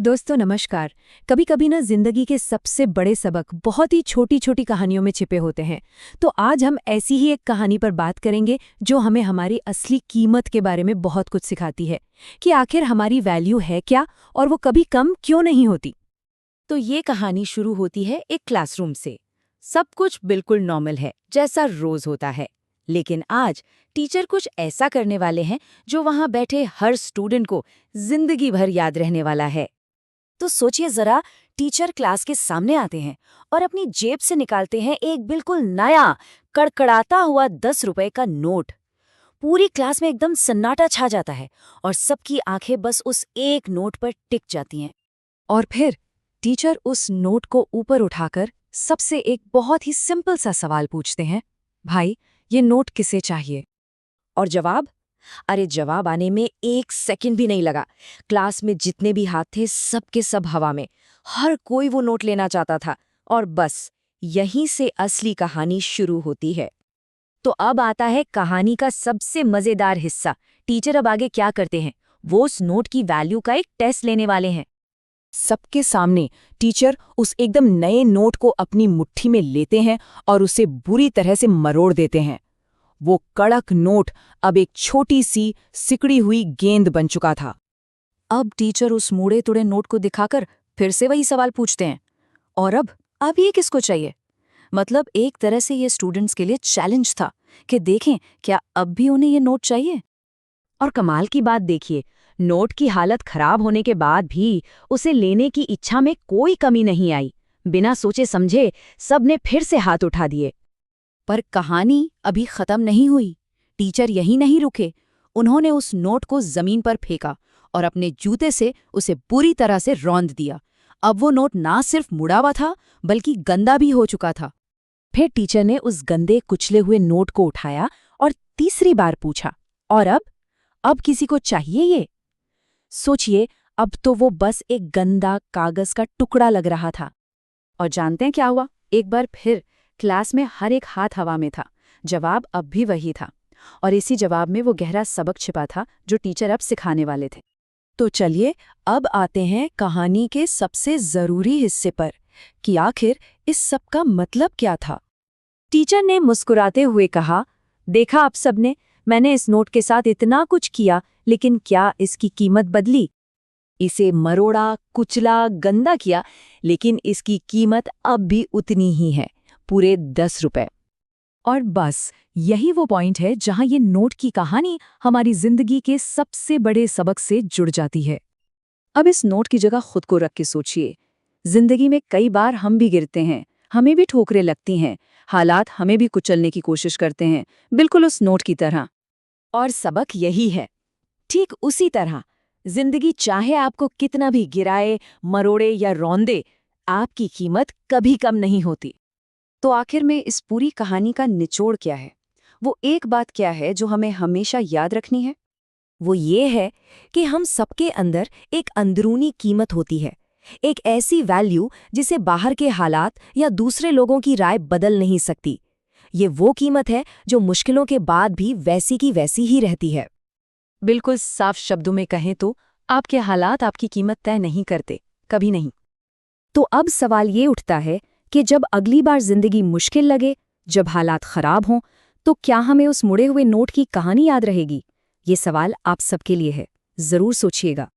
दोस्तों नमस्कार। कभी कभी ना जिंदगी के सबसे बड़े सबक बहुत ही छोटी छोटी कहानियों में छिपे होते हैं। तो आज हम ऐसी ही एक कहानी पर बात करेंगे जो हमें हमारी असली कीमत के बारे में बहुत कुछ सिखाती है कि आखिर हमारी वैल्यू है क्या और वो कभी कम क्यों नहीं होती। तो ये कहानी शुरू होती है एक क्लासरूम से। सब कुछ बिल्कुल नॉर्मल है, जैसा रोज होता है। लेकिन आज टीचर कुछ ऐसा करने वाले हैं जो वहां बैठे हर स्टूडेंट को जिंदगी भर याद रहने वाला है। तो सोचिए जरा, टीचर क्लास के सामने आते हैं और अपनी जेब से निकालते हैं एक बिल्कुल नया कड़कड़ाता हुआ 10 रुपए का नोट। पूरी क्लास में एकदम सन्नाटा छा जाता है और सबकी आंखें बस उस एक नोट पर टिक जाती हैं। और फिर टीचर उस नोट को ऊपर उठाकर सबसे एक बहुत ही सिंपल सा सवाल पूछते हैं, भाई ये नोट किसे चाहिए? और जवाब? अरे जवाब आने में 1 सेकंड भी नहीं लगा। क्लास में जितने भी हाथ थे सबके सब हवा में। हर कोई वो नोट लेना चाहता था। और बस यहीं से असली कहानी शुरू होती है। तो अब आता है कहानी का सबसे मजेदार हिस्सा। टीचर अब आगे क्या करते हैं? वो उस नोट की वैल्यू का एक टेस्ट लेने वाले हैं। सबके सामने टीचर उस एकदम नए नोट को अपनी मुट्ठी में लेते हैं और उसे बुरी तरह से मरोड़ देते हैं। वो कड़क नोट अब एक छोटी सी सिकड़ी हुई गेंद बन चुका था। अब टीचर उस मुड़े तुड़े नोट को दिखाकर फिर से वही सवाल पूछते हैं, और अब ये किसको चाहिए? मतलब एक तरह से ये स्टूडेंट्स के लिए चैलेंज था कि देखें क्या अब भी उन्हें ये नोट चाहिए। और कमाल की बात देखिए, नोट की हालत खराब होने के बाद भी उसे लेने की इच्छा में कोई कमी नहीं आई। बिना सोचे समझे सबने फिर से हाथ उठा दिए। पर कहानी अभी खत्म नहीं हुई। टीचर यहीं नहीं रुके। उन्होंने उस नोट को जमीन पर फेंका और अपने जूते से उसे बुरी तरह से रौंद दिया। अब वो नोट ना सिर्फ मुड़ा हुआ था बल्कि गंदा भी हो चुका था। फिर टीचर ने उस गंदे कुचले हुए नोट को उठाया और तीसरी बार पूछा, और अब किसी को चाहिए ये? सोचिए, अब तो वो बस एक गंदा कागज का टुकड़ा लग रहा था। और जानते हैं क्या हुआ? एक बार फिर क्लास में हर एक हाथ हवा में था। जवाब अब भी वही था। और इसी जवाब में वो गहरा सबक छिपा था जो टीचर अब सिखाने वाले थे। तो चलिए अब आते हैं कहानी के सबसे जरूरी हिस्से पर कि आखिर इस सब का मतलब क्या था। टीचर ने मुस्कुराते हुए कहा, देखा आप सबने, मैंने इस नोट के साथ इतना कुछ किया, लेकिन क्या इसकी कीमत बदली? इसे मरोड़ा, कुचला, गंदा किया, लेकिन इसकी कीमत अब भी उतनी ही है, पूरे 10 रुपए। और बस यही वो पॉइंट है जहां ये नोट की कहानी हमारी जिंदगी के सबसे बड़े सबक से जुड़ जाती है। अब इस नोट की जगह खुद को रख के सोचिए। जिंदगी में कई बार हम भी गिरते हैं, हमें भी ठोकरें लगती हैं, हालात हमें भी कुचलने की कोशिश करते हैं, बिल्कुल उस नोट की तरह। और सबक यही है, ठीक उसी तरह जिंदगी चाहे आपको कितना भी गिराए, मरोड़े या रौंदे, आपकी कीमत कभी कम नहीं होती। तो आखिर में इस पूरी कहानी का निचोड़ क्या है? वो एक बात क्या है जो हमें हमेशा याद रखनी है? वो ये है कि हम सबके अंदर एक अंदरूनी कीमत होती है, एक ऐसी वैल्यू जिसे बाहर के हालात या दूसरे लोगों की राय बदल नहीं सकती। ये वो कीमत है जो मुश्किलों के बाद भी वैसी की वैसी ही रहती है। बिल्कुल साफ शब्दों में कहें तो आपके हालात आपकी कीमत तय नहीं करते, कभी नहीं। तो अब सवाल ये उठता है कि जब अगली बार जिंदगी मुश्किल लगे, जब हालात खराब हों, तो क्या हमें उस मुड़े हुए नोट की कहानी याद रहेगी? ये सवाल आप सबके लिए है, जरूर सोचिएगा।